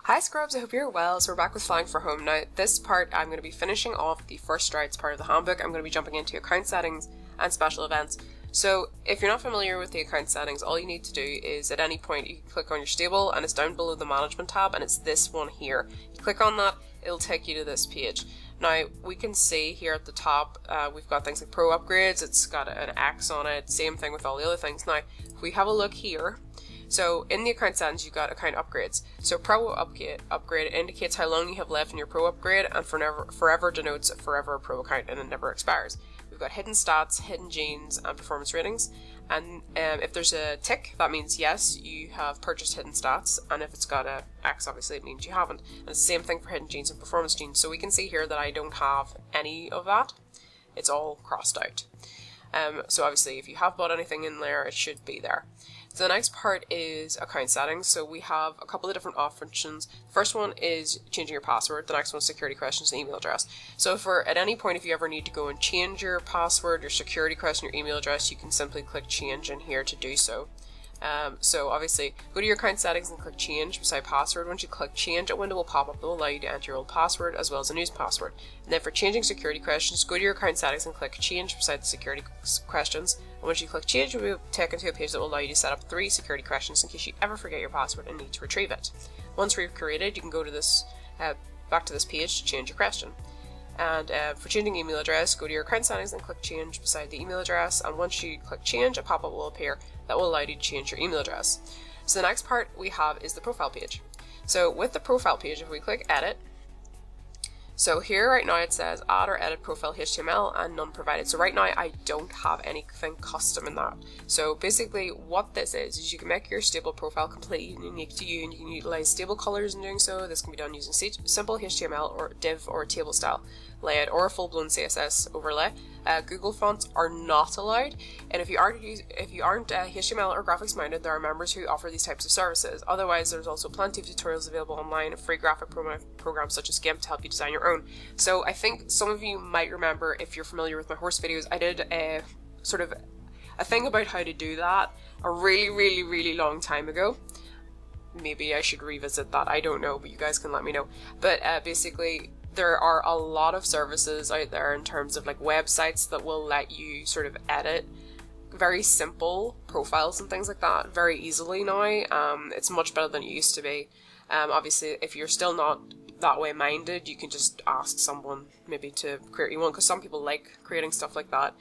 Hi Scrubs, I hope you're well. So we're back with Flying for Home. Now this part I'm going to be finishing off the first strides part of the handbook. I'm going to be jumping into account settings and special events. So if you're not familiar with the account settings, all you need to do is at any point you click on your stable and it's down below the management tab and it's this one here. You click on that, it'll take you to this page. Now we can see here at the top we've got things like pro upgrades, it's got an X on it, same thing with all the other things. Now if we have a look here, so in the account settings you've got account upgrades. So pro upgrade indicates how long you have left in your pro upgrade, and forever denotes a forever pro account and it never expires. We've got hidden stats, hidden genes, and performance ratings. And if there's a tick, that means yes, you have purchased hidden stats, and if it's got a X, obviously it means you haven't. And it's the same thing for hidden genes and performance genes. So we can see here that I don't have any of that. It's all crossed out. So obviously if you have bought anything in there, it should be there. So the next part is account settings. So we have a couple of different options. The first one is changing your password. The next one is security questions and email address. So at any point if you ever need to go and change your password, your security question, your email address, you can simply click change in here to do so. So obviously go to your account settings and click change beside password. Once you click change, a window will pop up that will allow you to enter your old password as well as a new password. And then for changing security questions, go to your account settings and click change beside the security questions. And once you click change, you'll be taken to a page that will allow you to set up 3 security questions in case you ever forget your password and need to retrieve it. Once recreated, you can go to this back to this page to change your question. And for changing email address, go to your account settings and click change beside the email address, and once you click change, a pop-up will appear that will allow you to change your email address. So the next part we have is the profile page. So with the profile page, if we click edit, so here right now it says add or edit profile HTML and none provided. So right now I don't have anything custom in that. So basically what this is you can make your stable profile completely unique to you, and you can utilize stable colors in doing so. This can be done using simple HTML or div or table style layout or a full-blown CSS overlay. Google fonts are not allowed, and if you aren't HTML or graphics minded, there are members who offer these types of services. Otherwise, there's also plenty of tutorials available online of free graphic programs such as GIMP to help you design your own. So I think some of you might remember, if you're familiar with my horse videos, I did a sort of a thing about how to do that a really long time ago. Maybe I should revisit that, I don't know, but you guys can let me know. But basically there are a lot of services out there in terms of like websites that will let you sort of edit very simple profiles and things like that very easily now. It's much better than it used to be. Obviously if you're still not that way minded, you can just ask someone maybe to create you one, because some people like creating stuff like that.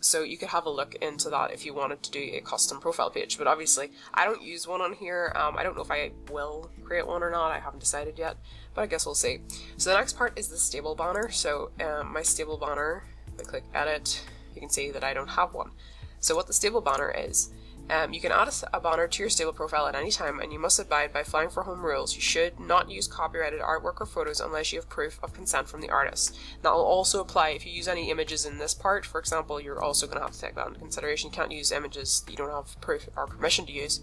So you could have a look into that if you wanted to do a custom profile page, but obviously I don't use one on here. I don't know if I will create one or not, I haven't decided yet, but I guess we'll see. So the next part is the stable banner. So my stable banner, if I click edit, you can see that I don't have one. So what the stable banner is, you can add a banner to your stable profile at any time, and you must abide by Flying for Home rules. You should not use copyrighted artwork or photos unless you have proof of consent from the artist. That will also apply if you use any images in this part. For example, you're also going to have to take that into consideration. You can't use images that you don't have proof or permission to use.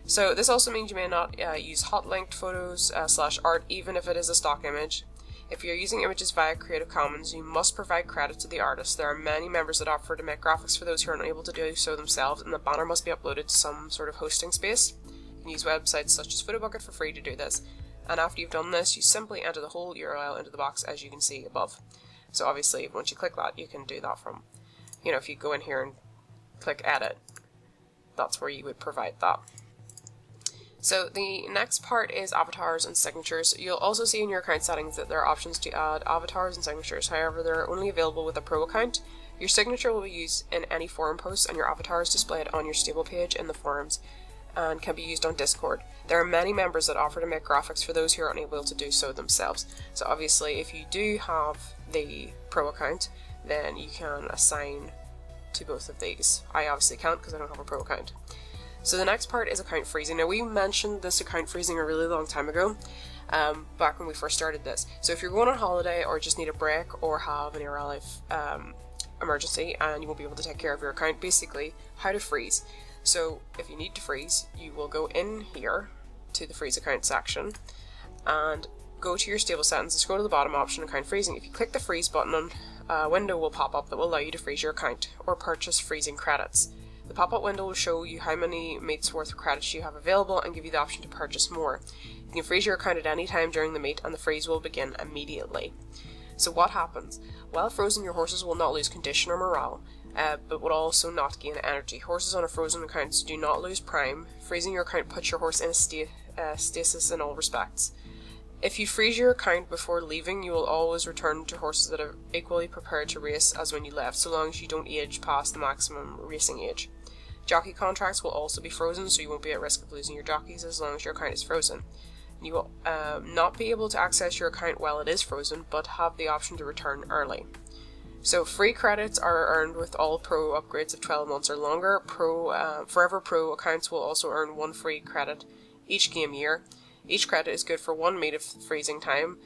So this also means you may not use hot linked photos / art, even if it is a stock image. If you're using images via Creative Commons, you must provide credit to the artist. There are many members that offer to make graphics for those who are unable to do so themselves, and the banner must be uploaded to some sort of hosting space. You can use websites such as Photobucket for free to do this. And after you've done this, you simply enter the whole URL into the box as you can see above. So obviously, once you click that, you can do that from, if you go in here and click edit, that's where you would provide that. So the next part is avatars and signatures. You'll also see in your account settings that there are options to add avatars and signatures. However, they're only available with a pro account. Your signature will be used in any forum posts, and your avatar is displayed on your stable page in the forums and can be used on Discord. There are many members that offer to make graphics for those who are unable to do so themselves. So obviously if you do have the pro account, then you can assign to both of these. I obviously can't because I don't have a pro account. So the next part is account freezing. Now we mentioned this account freezing a really long time ago, back when we first started this. So if you're going on holiday or just need a break or have an real life emergency and you won't be able to take care of your account, basically how to freeze. So if you need to freeze, you will go in here to the freeze account section and go to your stable settings and scroll to the bottom option, account freezing. If you click the freeze button, a window will pop up that will allow you to freeze your account or purchase freezing credits. The pop-up window will show you how many mates worth of credits you have available and give you the option to purchase more. You can freeze your account at any time during the meet, and the freeze will begin immediately. So what happens? While frozen, your horses will not lose condition or morale, but will also not gain energy. Horses on a frozen account do not lose prime. Freezing your account puts your horse in a stasis in all respects. If you freeze your account before leaving, you will always return to horses that are equally prepared to race as when you left, so long as you don't age past the maximum racing age. Jockey contracts will also be frozen, so you won't be at risk of losing your jockeys as long as your account is frozen. You will not be able to access your account while it is frozen, but have the option to return early. So free credits are earned with all Pro upgrades of 12 months or longer. Forever Pro accounts will also earn 1 free credit each game year. Each credit is good for 1 mate of freezing time.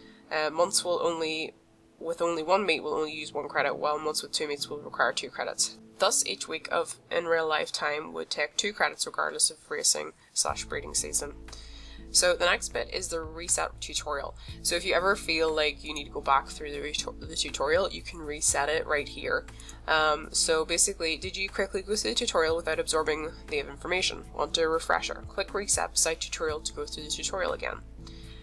Months with only 1 mate will only use 1 credit, while months with 2 mates will require 2 credits. Thus, each week of in real life time would take 2 credits regardless of racing/breeding season. So the next bit is the reset tutorial. So if you ever feel like you need to go back through the tutorial, you can reset it right here. So basically, did you quickly go through the tutorial without absorbing the information? Want a refresher? Click reset beside tutorial to go through the tutorial again.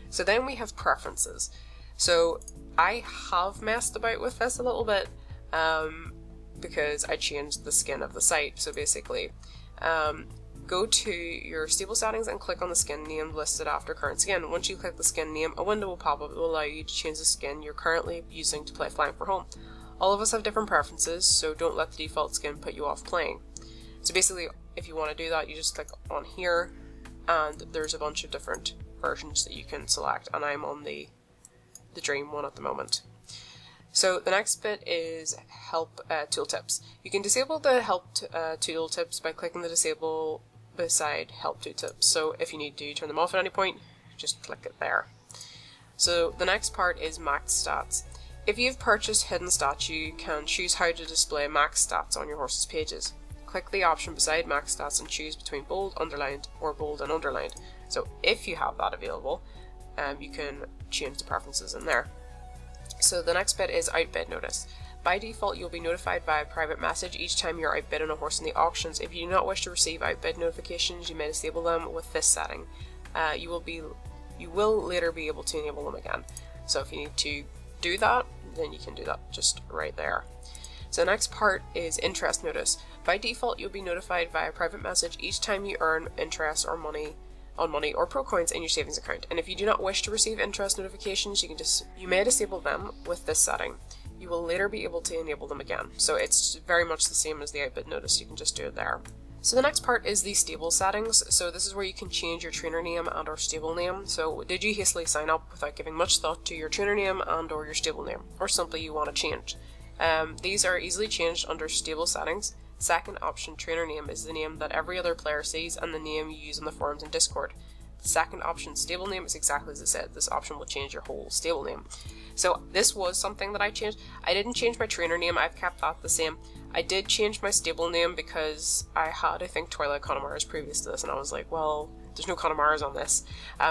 So then we have preferences. So I have messed about with this a little bit because I changed the skin of the site. So basically, go to your stable settings and click on the skin name listed after current skin. Once you click the skin name, a window will pop up that will allow you to change the skin you're currently using to play Flying for Home. All of us have different preferences, so don't let the default skin put you off playing. So basically, if you want to do that, you just click on here, and there's a bunch of different versions that you can select, and I'm on the Dream one at the moment. So the next bit is help tooltips. You can disable the help tooltips by clicking the disable beside help tooltips. So if you need to turn them off at any point, just click it there. So the next part is max stats. If you've purchased hidden stats, you can choose how to display max stats on your horse's pages. Click the option beside max stats and choose between bold, underlined, or bold and underlined. So if you have that available, you can change the preferences in there. So the next bit is outbid notice. By default, you'll be notified by a private message each time you're outbid on a horse in the auctions. If you do not wish to receive outbid notifications, you may disable them with this setting. You will later be able to enable them again. So if you need to do that, then you can do that just right there. So the next part is interest notice. By default, you'll be notified via a private message each time you earn interest or money or pro coins in your savings account. And if you do not wish to receive interest notifications, you may disable them with this setting. You will later be able to enable them again. So it's very much the same as the outbid notice, you can just do it there. So the next part is the stable settings. So this is where you can change your trainer name and or stable name. So did you hastily sign up without giving much thought to your trainer name and or your stable name, or simply you want to change? These are easily changed under stable settings. Second option, trainer name, is the name that every other player sees and the name you use on the forums and Discord. The second option, stable name, is exactly as I said. This option will change your whole stable name. So this was something that I changed. I didn't change my trainer name, I've kept that the same. I did change my stable name because I had, I think, Twilight Connemara's previous to this, and I was like, well, there's no Connemara's on this.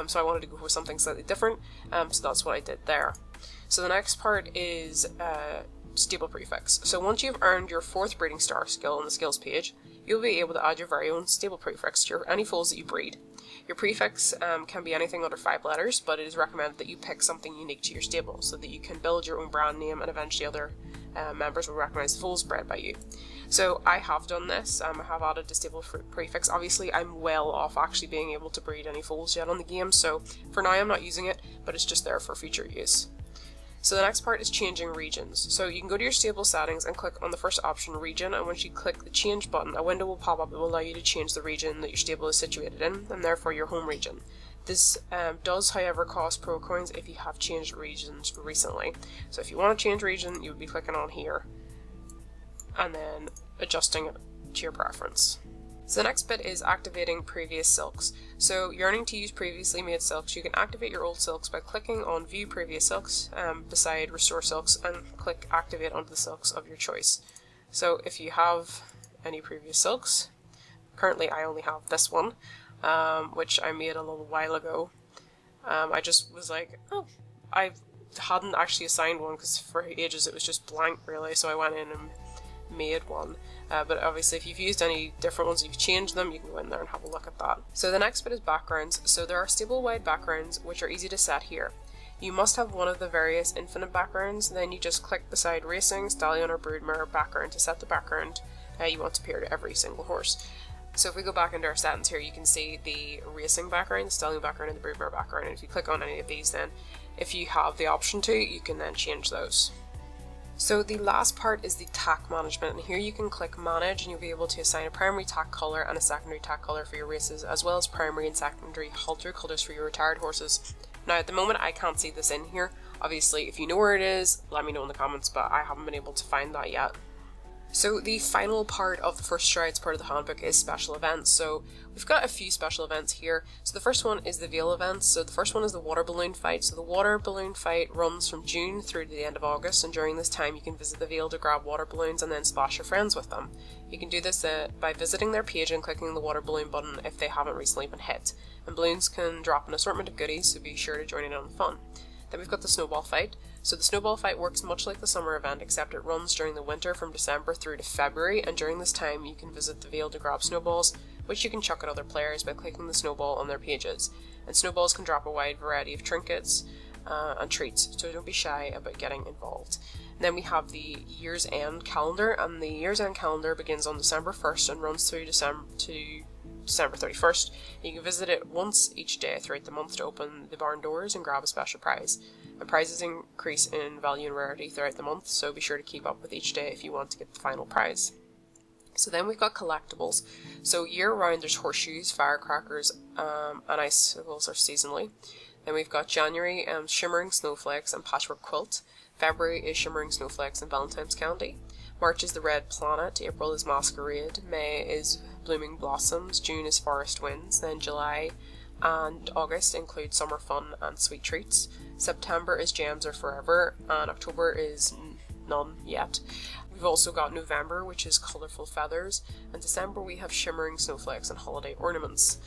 So I wanted to go for something slightly different, so that's what I did there. So the next part is stable prefix. So once you've earned your 4th breeding star skill on the skills page, you'll be able to add your very own stable prefix to any foals that you breed. Your prefix can be anything under 5 letters, but it is recommended that you pick something unique to your stable so that you can build your own brand name and eventually other members will recognize the foals bred by you. So I have done this. I have added the stable prefix. Obviously, I'm well off actually being able to breed any foals yet on the game, so for now I'm not using it, but it's just there for future use. So the next part is changing regions. So you can go to your stable settings and click on the first option, region, and once you click the change button, a window will pop up that will allow you to change the region that your stable is situated in, and therefore your home region. This does, however, cost pro coins if you have changed regions recently. So if you want to change region, you would be clicking on here, and then adjusting it to your preference. So the next bit is activating previous silks. So yearning to use previously made silks, you can activate your old silks by clicking on view previous silks beside restore silks and click activate onto the silks of your choice. So if you have any previous silks, currently I only have this one, which I made a little while ago. I just was like, oh, I hadn't actually assigned one because for ages it was just blank really, so I went in and made one. But obviously if you've used any different ones, you've changed them, you can go in there and have a look at that. So the next bit is backgrounds. So there are stable wide backgrounds which are easy to set here. You must have one of the various infinite backgrounds, then you just click beside Racing, Stallion or Broodmare background to set the background you want to appear to every single horse. So if we go back into our settings here, you can see the Racing background, the Stallion background and the Broodmare background, and if you click on any of these, then if you have the option to, you can then change those. So the last part is the tack management, and here you can click manage and you'll be able to assign a primary tack colour and a secondary tack colour for your races, as well as primary and secondary halter colours for your retired horses. Now at the moment I can't see this in here. Obviously if you know where it is, let me know in the comments, but I haven't been able to find that yet. So the final part of the First Strides part of the handbook is special events. So we've got a few special events here. So the first one is the Veil events. So the first one is the water balloon fight. So the water balloon fight runs from June through to the end of August, and during this time you can visit the Veil to grab water balloons and then splash your friends with them. You can do this by visiting their page and clicking the water balloon button if they haven't recently been hit. And balloons can drop an assortment of goodies, so be sure to join in on the fun. Then we've got the Snowball Fight. So the Snowball Fight works much like the summer event, except it runs during the winter from December through to February, and during this time you can visit the Veil to grab snowballs, which you can chuck at other players by clicking the snowball on their pages. And snowballs can drop a wide variety of trinkets and treats, so don't be shy about getting involved. And then we have the Year's End calendar, and the Year's End calendar begins on December 1st and runs through December 31st. You can visit it once each day throughout the month to open the barn doors and grab a special prize. And prizes increase in value and rarity throughout the month, so be sure to keep up with each day if you want to get the final prize. So then we've got collectibles. So year round there's horseshoes, firecrackers, and icicles are seasonally. Then we've got January shimmering snowflakes and patchwork quilt. February is shimmering snowflakes and Valentine's candy. March is the red planet. April is masquerade. May is blooming blossoms. June is forest winds. Then July and August include summer fun and sweet treats. September is gems are forever, and October is none yet. We've also got November, which is colourful feathers, and December we have shimmering snowflakes and holiday ornaments.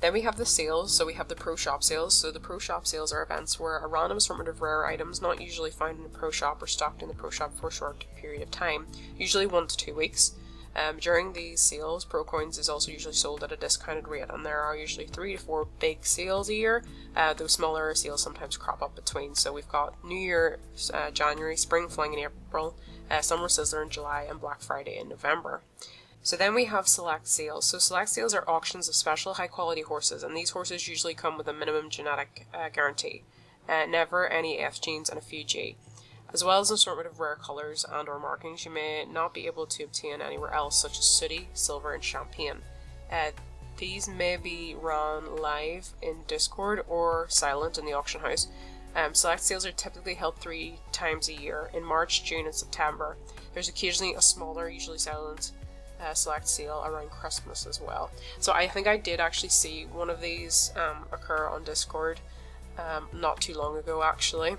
Then we have the sales, so we have the pro shop sales. So the pro shop sales are events where a random assortment of rare items not usually found in a pro shop are stocked in the pro shop for a short period of time, usually 1 to 2 weeks. During these sales, pro coins is also usually sold at a discounted rate, and there are usually 3 to 4 big sales a year. Those smaller sales sometimes crop up between. So we've got New Year, January, Spring Fling in April, Summer Sizzler in July, and Black Friday in November. So then we have select sales. So select sales are auctions of special high quality horses, and these horses usually come with a minimum genetic guarantee. Never any F genes and a few G. As well as an assortment of rare colours and or markings you may not be able to obtain anywhere else, such as sooty, silver and champagne. These may be run live in Discord or silent in the auction house. Select sales are typically held 3 times a year, in March, June and September. There's occasionally a smaller, usually silent, select sale around Christmas as well. So I think I did actually see one of these occur on Discord not too long ago actually.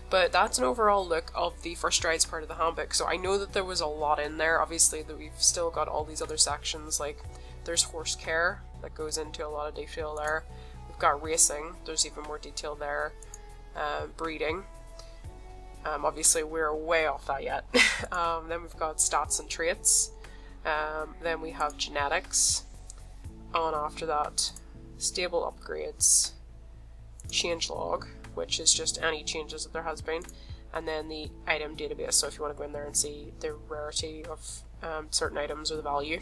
But that's an overall look of the First Strides part of the handbook. So I know that there was a lot in there. Obviously that we've still got all these other sections, like there's horse care that goes into a lot of detail there. We've got racing, there's even more detail there. Breeding. Obviously we're way off that yet. Then we've got stats and traits. Then we have genetics. And after that, stable upgrades, changelog, which is just any changes that there has been, and then the item database, so if you want to go in there and see the rarity of certain items or the value.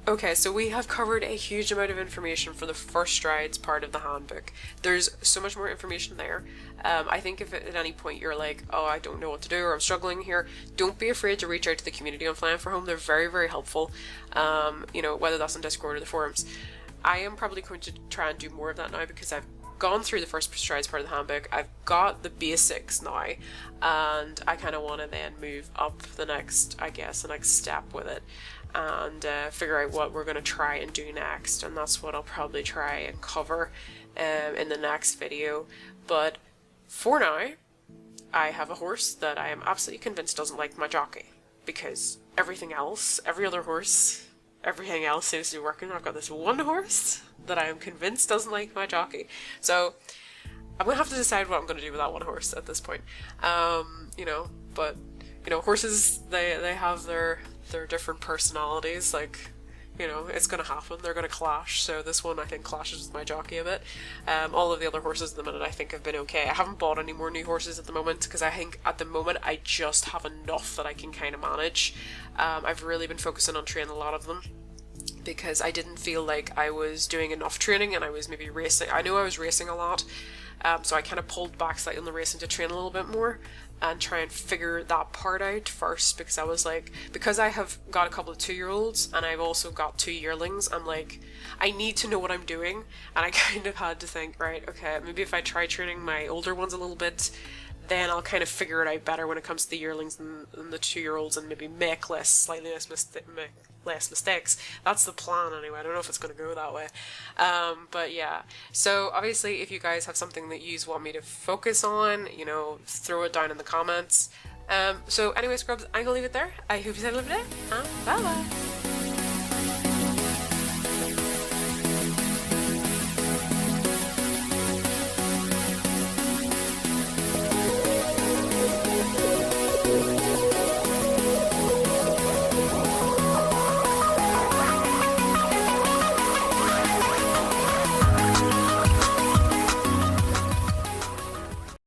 Okay, so we have covered a huge amount of information for the First Strides part of the handbook. There's so much more information there. I think if at any point you're like, oh, I don't know what to do, or I'm struggling here, don't be afraid to reach out to the community on Flying for Home. They're very, very helpful, you know, whether that's on Discord or the forums. I am probably going to try and do more of that now because I've gone through the First Strides part of the handbook. I've got the basics now, and I kind of want to then move up the next step with it, and figure out what we're going to try and do next, and that's what I'll probably try and cover in the next video. But for now, I have a horse that I am absolutely convinced doesn't like my jockey, because everything else, every other horse, everything else seems to be working. I've got this one horse that I am convinced doesn't like my jockey. So I'm going to have to decide what I'm going to do with that one horse at this point. You know, but you know, horses, they have their different personalities, like, you know, it's gonna happen, they're gonna clash, so this one I think clashes with my jockey a bit. All of the other horses at the minute I think have been okay. I haven't bought any more new horses at the moment, because I think at the moment I just have enough that I can kind of manage. I've really been focusing on training a lot of them, because I didn't feel like I was doing enough training, and I was maybe racing. I knew I was racing a lot, so I kind of pulled back slightly on the racing to train a little bit more and try and figure that part out first, because I was like, because I have got a couple of 2-year-olds and I've also got 2 yearlings, I'm like, I need to know what I'm doing, and I kind of had to think, right, okay, maybe if I try training my older ones a little bit, then I'll kind of figure it out better when it comes to the yearlings and the 2-year-olds, and maybe make slightly less mistakes. That's the plan anyway. I don't know if it's going to go that way. But yeah. So obviously, if you guys have something that you want me to focus on, you know, throw it down in the comments. So anyway, scrubs, I'm going to leave it there. I hope you had a lovely day. Bye bye.